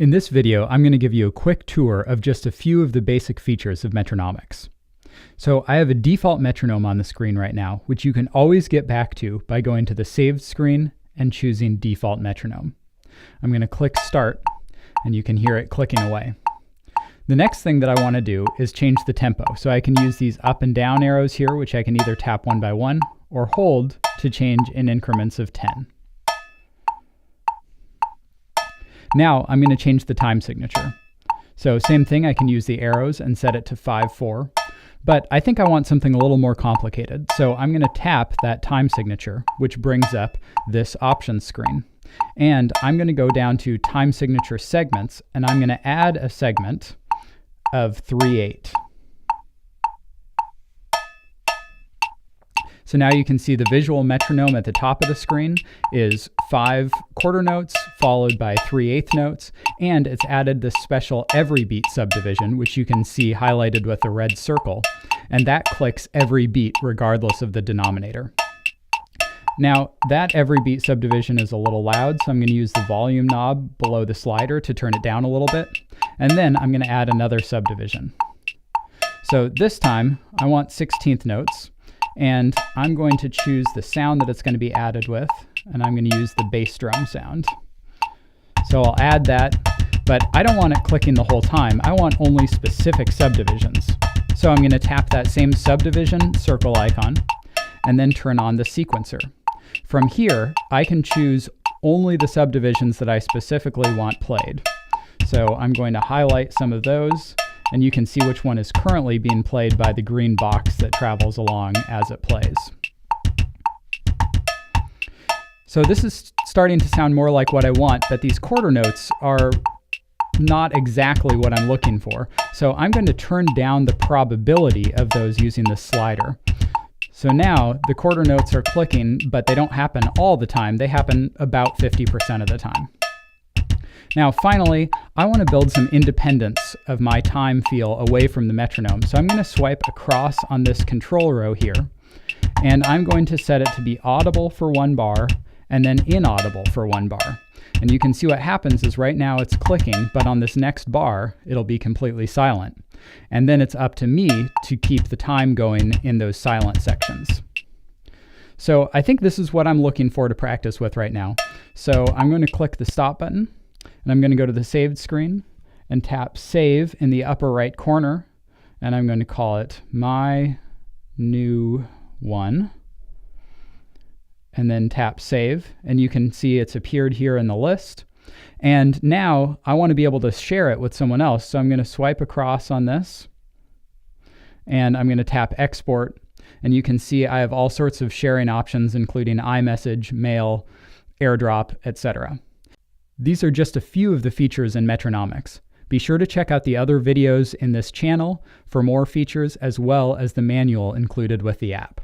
In this video, I'm going to give you a quick tour of just a few of the basic features of Metronomics. So I have a default metronome on the screen right now, which you can always get back to by going to the saved screen and choosing default metronome. I'm going to click start, and you can hear it clicking away. The next thing that I want to do is change the tempo. So I can use these up and down arrows here, which I can either tap one by one or hold to change in increments of 10. Now I'm going to change the time signature. So same thing, I can use the arrows and set it to 5/4, but I think I want something a little more complicated. So I'm going to tap that time signature, which brings up this options screen. And I'm going to go down to time signature segments, and I'm going to add a segment of 3/8. So now you can see the visual metronome at the top of the screen is 5 quarter notes followed by 3/8 notes, and it's added this special every beat subdivision, which you can see highlighted with a red circle, and that clicks every beat regardless of the denominator. Now that every beat subdivision is a little loud, so I'm going to use the volume knob below the slider to turn it down a little bit, and then I'm going to add another subdivision. So this time I want 16th notes, and I'm going to choose the sound that it's going to be added with, and I'm going to use the bass drum sound. So I'll add that, but I don't want it clicking the whole time. I want only specific subdivisions. So I'm going to tap that same subdivision circle icon and then turn on the sequencer. From here, I can choose only the subdivisions that I specifically want played. So I'm going to highlight some of those, and you can see which one is currently being played by the green box that travels along as it plays. So this is starting to sound more like what I want, but these quarter notes are not exactly what I'm looking for. So I'm going to turn down the probability of those using the slider. So now the quarter notes are clicking, but they don't happen all the time. They happen about 50% of the time. Now finally, I want to build some independence of my time feel away from the metronome. So I'm going to swipe across on this control row here, and I'm going to set it to be audible for 1 bar and then inaudible for 1 bar. And you can see what happens is right now it's clicking, but on this next bar, it'll be completely silent. And then it's up to me to keep the time going in those silent sections. So I think this is what I'm looking for to practice with right now. So I'm going to click the stop button, and I'm going to go to the saved screen and tap save in the upper right corner, and I'm going to call it My New One, and then tap save, and you can see it's appeared here in the list. And now I want to be able to share it with someone else, so I'm going to swipe across on this, and I'm going to tap export, and you can see I have all sorts of sharing options, including iMessage, mail, AirDrop, etc. These are just a few of the features in Metronomics. Be sure to check out the other videos in this channel for more features, as well as the manual included with the app.